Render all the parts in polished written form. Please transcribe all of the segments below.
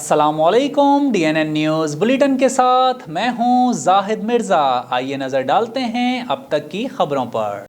अस्सलाम वालेकुम। DNN news bulletin के साथ मैं हूं जाहिद मिर्ज़ा। आइए नज़र डालते हैं अब तक की खबरों पर।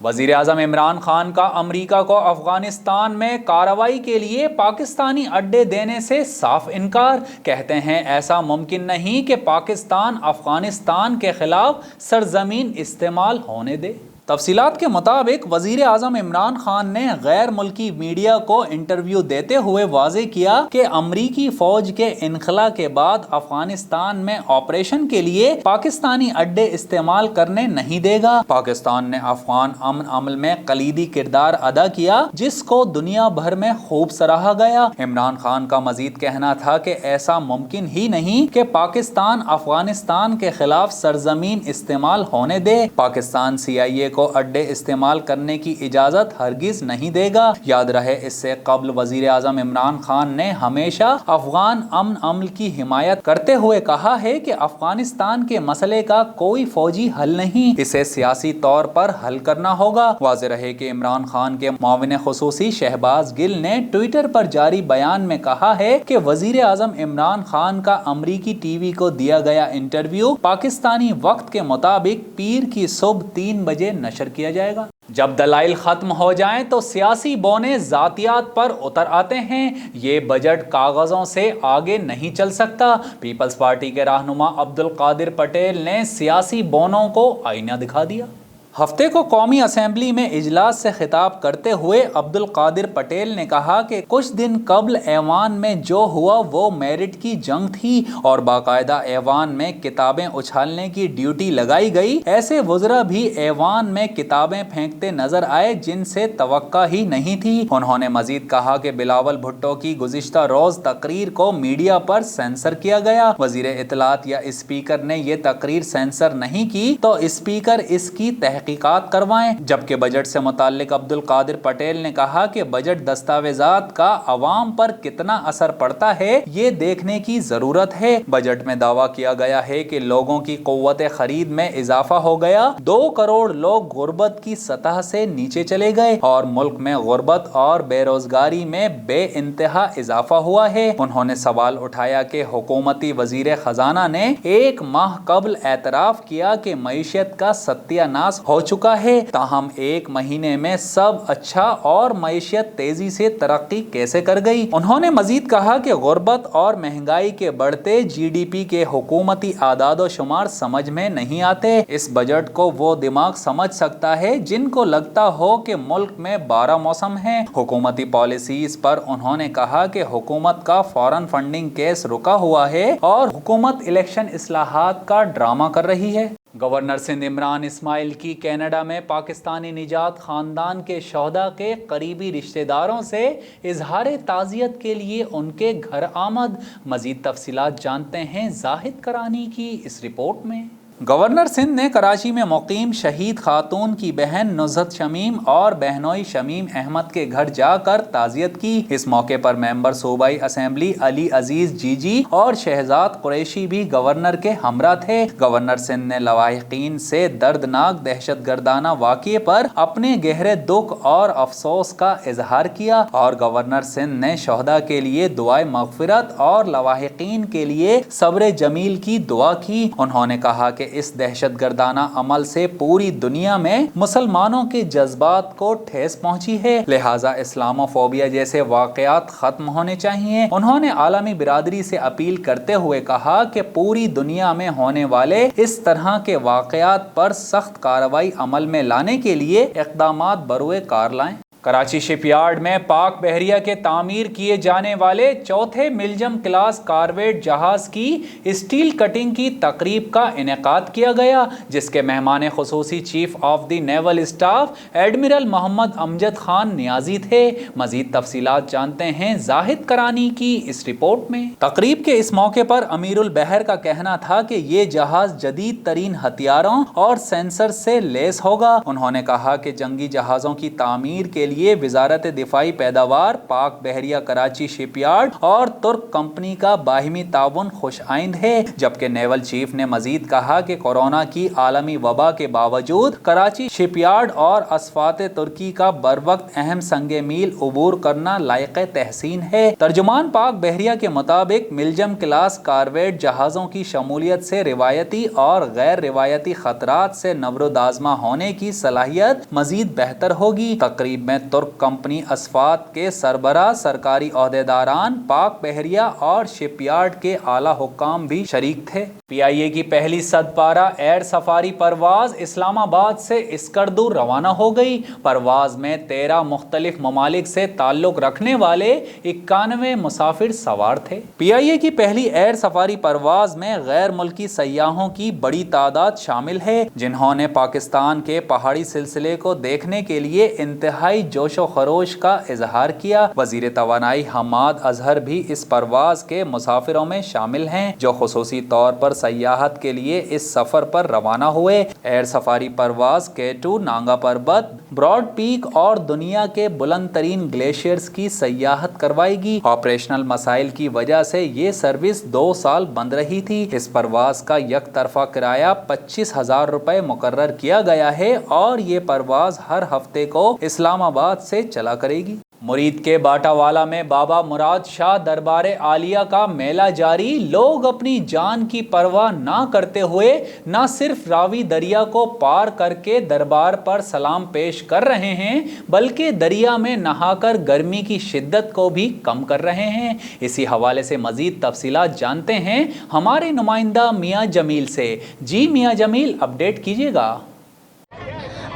वज़ीर आज़म इमरान खान का अमरीका को अफ़गानिस्तान में कार्रवाई के लिए पाकिस्तानी अड्डे देने से साफ इनकार। कहते हैं ऐसा मुमकिन नहीं कि पाकिस्तान अफ़गानिस्तान के ख़िलाफ़ सरज़मीन इस्तेमाल होने दे। तफसीलात के मुताबिक वज़ीर आज़म इमरान खान ने गैर मुल्की मीडिया को इंटरव्यू देते हुए वाज़े किया कि अमरीकी फ़ौज के इनखला के बाद अफ़गानिस्तान में ऑपरेशन के लिए पाकिस्तानी अड्डे इस्तेमाल करने नहीं देगा। पाकिस्तान ने अफ़गान अमन अमल में कलीदी किरदार अदा किया, जिसको दुनिया भर में खूब सराहा गया। इमरान खान का मजीद कहना था कि ऐसा मुमकिन ही नहीं कि पाकिस्तान अफ़गानिस्तान के खिलाफ सरजमीन इस्तेमाल होने दे। पाकिस्तान CIA को अड्डे इस्तेमाल करने की इजाजत हरगिज नहीं देगा। याद रहे, इससे कबल वजीर आजम इमरान खान ने हमेशा अफगान अमन अमल की हिमायत करते हुए कहा है कि अफगानिस्तान के मसले का कोई फौजी हल नहीं, इसे सियासी तौर पर हल करना होगा। वाज़ेह रहे कि इमरान खान के मुआविन खुसूसी शहबाज गिल ने ट्विटर पर जारी बयान में कहा है कि वजीर आजम इमरान खान का अमरीकी TV को दिया गया इंटरव्यू पाकिस्तानी वक्त के मुताबिक पीर की सुबह 3 बजे नशर किया जाएगा। जब दलाइल खत्म हो जाएं तो सियासी बौने जातियात पर उतर आते हैं। ये बजट कागजों से आगे नहीं चल सकता। पीपल्स पार्टी के रहनुमा अब्दुल कादिर पटेल ने सियासी बौनों को आईना दिखा दिया। हफ्ते को कौमी असेंबली में इजलास से खिताब करते हुए अब्दुल कादिर पटेल ने कहा कि कुछ दिन कबल ऐवान में जो हुआ वो मेरिट की जंग थी और बाकायदा ऐवान में किताबें उछालने की ड्यूटी लगाई गई। ऐसे वज़रा भी ऐवान में किताबें फेंकते नजर आए जिनसे तवक्का ही नहीं थी। उन्होंने मजीद कहा कि बिलावल भुट्टो की गुज़िश्ता रोज तकरीर को मीडिया पर सेंसर किया गया। वज़ीर इत्तलात या स्पीकर ने ये तकरीर सेंसर नहीं की तो स्पीकर इसकी तहकीकात करवाएं। जबकि बजट से मुताल्लिक अब्दुल कादिर पटेल ने कहा कि बजट दस्तावेजात का अवाम पर कितना असर पड़ता है ये देखने की जरूरत है। बजट में दावा किया गया है कि लोगों की क़ुव्वत खरीद में इजाफा हो गया। 2 करोड़ लोग गुर्बत की सतह से नीचे चले गए और मुल्क में गुर्बत और बेरोजगारी में बेइंतहा इजाफा हुआ है। उन्होंने सवाल उठाया कि हुकूमती वजीर खजाना ने 1 माह कबल एतराफ किया कि मईशत का सत्यानाश हो चुका है, ताहम 1 महीने में सब अच्छा और मईशत तेजी से तरक्की कैसे कर गई। उन्होंने मजीद कहा कि गुर्बत और महंगाई के बढ़ते GDP के हुकूमती आदादो शुमार समझ में नहीं आते। इस बजट को वो दिमाग समझ सकता है जिनको लगता हो कि मुल्क में 12 मौसम हैं। हुकूमती पॉलिसीज पर उन्होंने कहा कि हुकूमत का फॉरेन फंडिंग केस रुका हुआ है और हुकूमत इलेक्शन इस्लाहात का ड्रामा कर रही है। गवर्नर सिंध इमरान इस्माइल की कनाडा में पाकिस्तानी निजात खानदान के शोहदा के करीबी रिश्तेदारों से इजहार ताज़ियत के लिए उनके घर आमद। मज़ीद तफसीलात जानते हैं जाहिद करानी की इस रिपोर्ट में। गवर्नर सिंध ने कराची में मुकीम शहीद खातून की बहन नुज़हत शमीम और बहनोई शमीम अहमद के घर जाकर ताज़ियत की। इस मौके पर मेंबर सूबाई असेंबली अली अजीज जीजी और शहजाद कुरैशी भी गवर्नर के हमरा थे। गवर्नर सिंध ने लवाहिकीन से दर्दनाक दहशतगर्दाना वाक़ये पर अपने गहरे दुख और अफसोस का इजहार किया और गवर्नर सिंध ने शोहदा के लिए दुआए मग़फ़िरत और लवाहिकीन के लिए सब्र जमील की दुआ की। उन्होंने कहा कि इस दहशतगर्दाना अमल से पूरी दुनिया में मुसलमानों के जज्बात को ठेस पहुंची है, लिहाजा इस्लामोफोबिया जैसे वाक़यात खत्म होने चाहिए। उन्होंने आलमी बिरादरी से अपील करते हुए कहा कि पूरी दुनिया में होने वाले इस तरह के वाक़यात पर सख्त कार्रवाई अमल में लाने के लिए इक़दामात बरूए कार लाएं। कराची शिपयार्ड में पाक बहरिया के तामीर किए जाने वाले चौथे मिल्जम क्लास कारवेट जहाज की स्टील कटिंग की तकरीब का इनेकाद किया गया, जिसके मेहमान खुसूसी chief of the naval staff admiral Mohammad Amjad Khan Niazi थे। मजीद तफसीलात जानते हैं जाहिद करानी की इस रिपोर्ट में। तकरीब के इस मौके पर अमीरुल बहर का कहना था कि ये जहाज जदीद तरीन हथियारों और सेंसर से लेस होगा। उन्होंने कहा कि जंगी जहाज़ों की तामीर के लिए لیے वजारत दिफाई पैदावार, पाक बहरिया कराची शिपयार्ड और तुर्क कंपनी का बाहिमी ताउन खुश आइंद है। जबकि नेवल चीफ ने मजीद कहा कि कोरोना की आलमी वबा के बावजूद कराची शिपयार्ड और असफात तुर्की का बर वक्त अहम संगे मील अबूर करना लायक तहसीन है। तर्जुमान पाक बहरिया के मुताबिक मिलजम क्लास कारवेट जहाज़ों की शमूलियत से रिवायती और गैर रिवायती खतरात से नवरोदाजमा होने की सलाहियत मजीद बेहतर होगी। तकरीब में तुर्क कंपनी असफात के सरबरा, सरकारी ओहदेदारान, पाक बहरिया और शिपयार्ड के आला हुक्काम भी शरीक थे। PIA की पहली सदपारा एयर सफारी परवाज इस्लामाबाद से इस्कर्दू रवाना हो गई। परवाज में 13 मुख्तलिफ ममालिक से ताल्लुक रखने वाले 91 मुसाफिर सवार थे। PIA की पहली एयर सफारी परवाज में गैर मुल्की सयाहों की बड़ी तादाद शामिल है, जिन्होंने पाकिस्तान के पहाड़ी सिलसिले को देखने के लिए इंतहाई जोशो खरोश का इजहार किया। वजीर तवानाई हमाद अजहर भी इस परवाज के मुसाफिरों में शामिल हैं, जो खुसूसी तौर पर सयाहत के लिए इस सफर पर रवाना हुए। एयर सफारी परवाज K2 नांगा पर्वत, ब्रॉड पीक और दुनिया के बुलंद तरीन ग्लेशियर्स की सयाहत करवाएगी। ऑपरेशनल मसाइल की वजह से ये सर्विस 2 साल बंद रही थी। इस परवाज का एक तरफा किराया 25,000 रुपए मुकर्रर किया गया है और ये परवाज हर हफ्ते को इस्लामाबाद से चला करेगी। मुरीद के बाटावाला में बाबा मुराद शाह दरबार आलिया का मेला जारी। लोग अपनी जान की परवाह ना करते हुए न सिर्फ रावी दरिया को पार करके दरबार पर सलाम पेश कर रहे हैं, बल्कि दरिया में नहाकर गर्मी की शिद्दत को भी कम कर रहे हैं। इसी हवाले से मजीद तफसीलात जानते हैं हमारे नुमाइंदा मियाँ जमील से। जी मियाँ जमील, अपडेट कीजिएगा।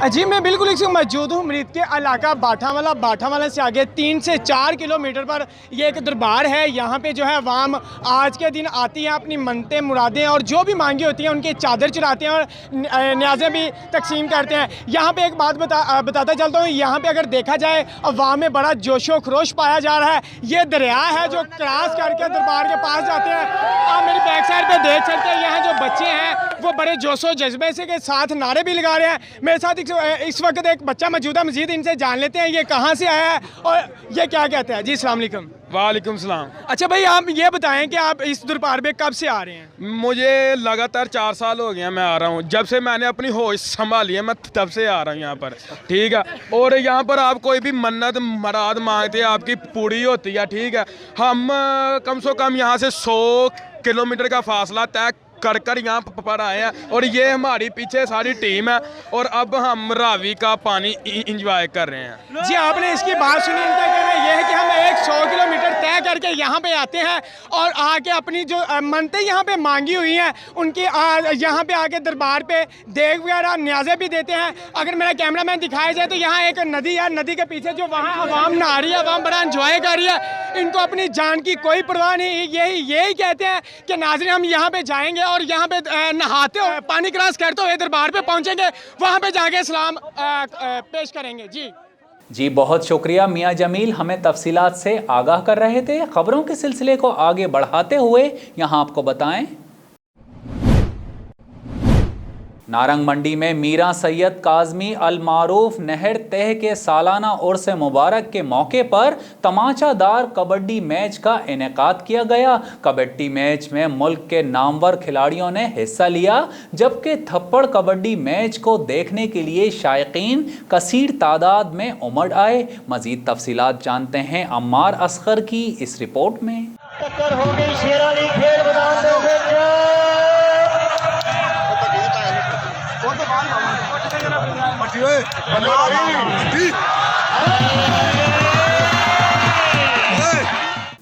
जी मैं बिल्कुल इस मौजूद हूँ मुरीद के इलाका बाठावाला से आगे 3 से 4 किलोमीटर पर ये एक दरबार है। यहाँ पे जो है अवाम आज के दिन आती है, अपनी मन्नतें मुरादें और जो भी मांगी होती हैं उनकी चादर चढ़ाते हैं और न्याज़ें भी तकसीम करते हैं। यहाँ पे एक बात बताता चलता हूँ, यहाँ पे अगर देखा जाए अवाम में बड़ा जोशो खरोश पाया जा रहा है। ये दरिया है जो क्रॉस करके दरबार के पास जाते हैं। आप मेरी बैक साइड पर देख सकते हैं, यहाँ जो बच्चे हैं वो बड़े जोशो जज्बे से के साथ नारे भी लगा रहे हैं। मेरे साथ इस वक्त एक बच्चा मौजूद है, मजीद इनसे जान लेते हैं ये कहाँ से आया है और ये क्या कहते हैं। जी अस्सलाम वालेकुम। वालेकुम सलाम। अच्छा भाई, आप ये बताएं कि आप इस दरबार पे कब से आ रहे हैं? मुझे लगातार 4 साल हो गए हैं मैं आ रहा हूँ। जब से मैंने अपनी होश संभाली है मैं तब से आ रहा हूँ यहाँ पर, ठीक है। और यहाँ पर आप कोई भी मन्नत मुराद मांगते हैं आपकी पूरी होती है, ठीक है। हम कम से कम यहाँ से 100 किलोमीटर का फासला तय कर यहाँ पर आए हैं और ये हमारी पीछे सारी टीम है और अब हम रावी का पानी इंजॉय कर रहे हैं। जी आपने इसकी बात सुनी, इनका कहना यह है कि हम 100 किलोमीटर तय करके यहाँ पे आते हैं और आके अपनी जो मन्नतें यहाँ पे मांगी हुई हैं उनकी यहाँ पे आके दरबार पे देग वगैरह न्याज़े भी देते हैं। अगर मेरा कैमरा मैन दिखाया जाए तो यहाँ एक नदी है, नदी के पीछे जो वहाँ आवाम नहा रही है, आवाम बड़ा इंजॉय कर रही है। इनको अपनी जान की कोई परवाह नहीं। यही कहते हैं कि नाज़रीन हम यहाँ पे जाएंगे और यहाँ पे नहाते हुए पानी क्रॉस करते हुए दरबार पे पहुँचेंगे, वहाँ पे जाके सलाम पेश करेंगे। जी बहुत शुक्रिया मियाँ जमील, हमें तफसीलात से आगाह कर रहे थे। खबरों के सिलसिले को आगे बढ़ाते हुए यहाँ आपको बताएं, नारंग मंडी में मीरा सैयद काज़मी अल मारूफ नहर तह के सालाना उर्स मुबारक के मौके पर तमाचादार कबड्डी मैच का इनेकाद किया गया। कबड्डी मैच में मुल्क के नामवर खिलाड़ियों ने हिस्सा लिया, जबकि थप्पड़ कबड्डी मैच को देखने के लिए शायकीन कसीर तादाद में उमड़ आए। मजीद तफसीलात जानते हैं अम्मार असगर की इस रिपोर्ट में। टक्कर हो गई शेराली खेल मैदान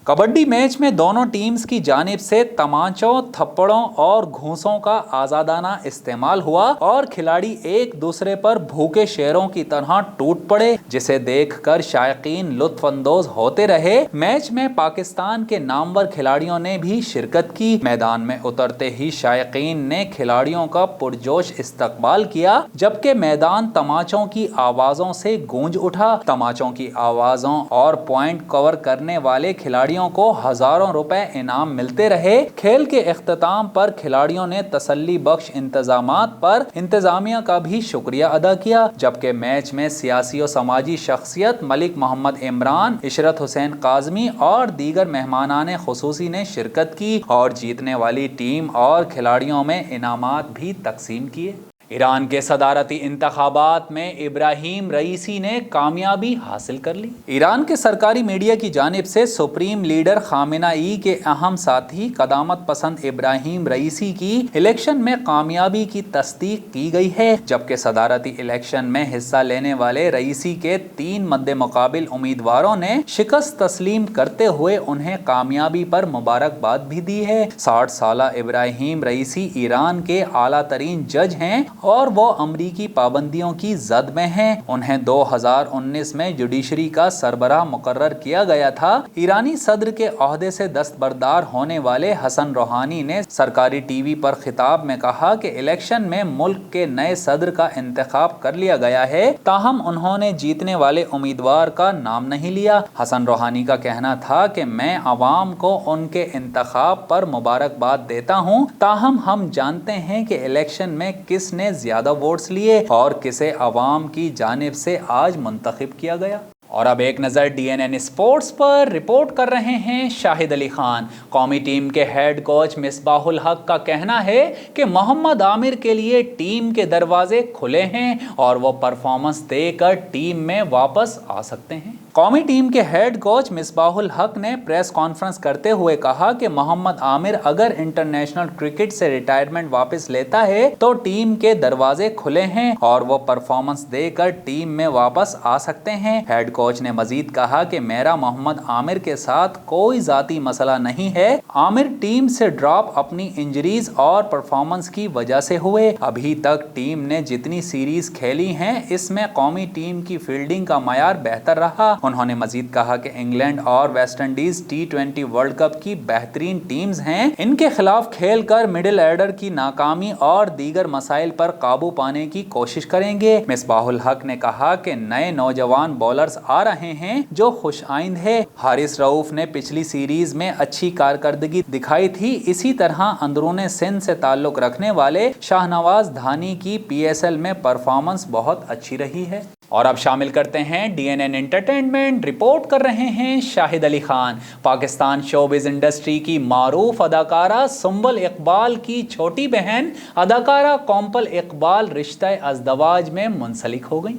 कबड्डी मैच में दोनों टीम्स की जानिब से तमाचों, थप्पड़ों और घूंसों का आज़ादाना इस्तेमाल हुआ और खिलाड़ी एक दूसरे पर भूखे शेरों की तरह टूट पड़े, जिसे देखकर शायकीन लुत्फअंदोज होते रहे। मैच में पाकिस्तान के नामवर खिलाड़ियों ने भी शिरकत की। मैदान में उतरते ही शायकीन ने खिलाड़ियों का पुरजोश इस्तकबाल किया, जबकि मैदान तमाचों की आवाज़ों से गूंज उठा। तमाचों की आवाज़ों और पॉइंट कवर करने वाले खिलाड़ियों खिलाड़ियों को हजारों रुपए इनाम मिलते रहे। खेल के इख्तिताम पर खिलाड़ियों ने तसल्ली बख्श इंतजामात पर इंतजामिया का भी शुक्रिया अदा किया, जबकि मैच में सियासी और समाजी शख्सियत मलिक मोहम्मद इमरान, इशरत हुसैन काज़मी और दीगर मेहमानाने खुसूसी ने शिरकत की और जीतने वाली टीम और खिलाड़ियों में इनामात भी तकसीम किए। ईरान के सदारती इंतखाबात में इब्राहीम रईसी ने कामयाबी हासिल कर ली। ईरान के सरकारी मीडिया की जानिब से सुप्रीम लीडर खामेनेई के अहम साथी कदामत पसंद इब्राहीम रईसी की इलेक्शन में कामयाबी की तस्दीक की गई है, जबकि सदारती इलेक्शन में हिस्सा लेने वाले रईसी के 3 मद्दे मुकाबिल उम्मीदवारों ने शिकस्त तस्लीम करते हुए उन्हें कामयाबी पर मुबारकबाद भी दी है। 60 साला इब्राहीम रईसी ईरान के आला तरीन जज हैं और वो अमरीकी पाबंदियों की जद में हैं। उन्हें 2019 में जुडिशरी का सरबराह मुकर्रर किया गया था। ईरानी सदर के ओहदे से दस्तबरदार होने वाले हसन रूहानी ने सरकारी टीवी पर खिताब में कहा कि इलेक्शन में मुल्क के नए सदर का इंतखाब कर लिया गया है, ताहम उन्होंने जीतने वाले उम्मीदवार का नाम नहीं लिया। हसन रूहानी का कहना था कि मैं अवाम को उनके इंतखाब पर मुबारकबाद देता हूँ, ताहम हम जानते हैं कि इलेक्शन में किसने ज्यादा वोट्स लिए और किसे अवाम की जानिब से आज मुंतखब किया गया। और अब एक नज़र DNN स्पोर्ट्स पर। रिपोर्ट कर रहे हैं शाहिद अली खान। कौमी टीम के हेड कोच मिसबाहुल हक का कहना है कि मोहम्मद आमिर के लिए टीम के दरवाजे खुले हैं और वो परफॉर्मेंस देकर टीम में वापस आ सकते हैं। कौमी टीम के हेड कोच मिसबाहुल हक ने प्रेस कॉन्फ्रेंस करते हुए कहा कि मोहम्मद आमिर अगर इंटरनेशनल क्रिकेट से रिटायरमेंट वापस लेता है तो टीम के दरवाजे खुले हैं और वो परफॉर्मेंस देकर टीम में वापस आ सकते हैं। हेड कोच ने मजीद कहा कि मेरा मोहम्मद आमिर के साथ कोई जाती मसला नहीं है। आमिर टीम से ड्रॉप अपनी इंजरीज और परफॉर्मेंस की वजह से हुए। अभी तक टीम ने जितनी सीरीज खेली हैं इसमें कौमी टीम की फील्डिंग का मयार बेहतर रहा। उन्होंने मजीद कहा कि इंग्लैंड और West Indies T20 world cup की बेहतरीन टीम्स हैं। इनके खिलाफ खेलकर मिडिल ऑर्डर की नाकामी और दीगर मसाइल पर काबू पाने की कोशिश करेंगे। मिसबाहुल हक ने कहा कि नए नौजवान बॉलर्स आ रहे हैं जो खुश आइंद है। हारिस रऊफ ने पिछली सीरीज में अच्छी कारकर्दगी दिखाई थी। इसी तरह अंदरूने सिंध से ताल्लुक रखने वाले शाहनवाज धानी की PSL में परफॉर्मेंस बहुत अच्छी रही है। और अब शामिल करते हैं DNN एंटरटेनमेंट। रिपोर्ट कर रहे हैं शाहिद अली खान। पाकिस्तान शोबिज इंडस्ट्री की मारूफ अदाकारा सुंबल इकबाल की छोटी बहन अदाकारा कोम्पल इकबाल रिश्ता अज़दवाज में मुंसलिक हो गई।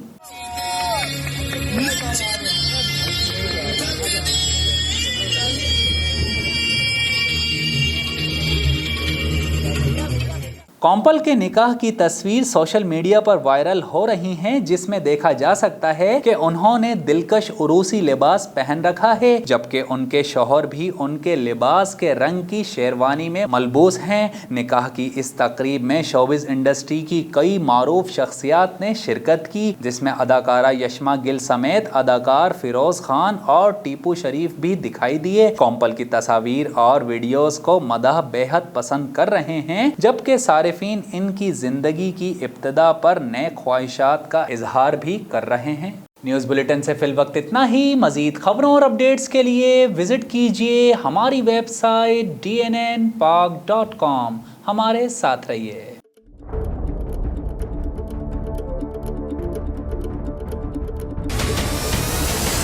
कोम्पल के निकाह की तस्वीर सोशल मीडिया पर वायरल हो रही हैं, जिसमें देखा जा सकता है कि उन्होंने दिलकश उरूसी लिबास पहन रखा है, जबकि उनके शौहर भी उनके लिबास के रंग की शेरवानी में मलबूस हैं। निकाह की इस तकरीब में शोबिज इंडस्ट्री की कई मारूफ शख्सियात ने शिरकत की, जिसमें अदाकारा यशमा गिल समेत अदाकार फिरोज खान और टीपू शरीफ भी दिखाई दिए। कोम्पल की तस्वीर और वीडियोस को मदाह बेहद पसंद कर रहे हैं, जबकि सारे इनकी जिंदगी की इब्तिदा पर नए ख्वाहिशात का इजहार भी कर रहे हैं। न्यूज़ बुलेटिन से फिल वक्त इतना ही। मजीद खबरों और अपडेट्स के लिए विजिट कीजिए हमारी वेबसाइट dnnpak.com। हमारे साथ रहिए।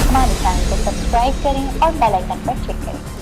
हमारे चैनल को सब्सक्राइब करें और बेल आइकन पर क्लिक करें।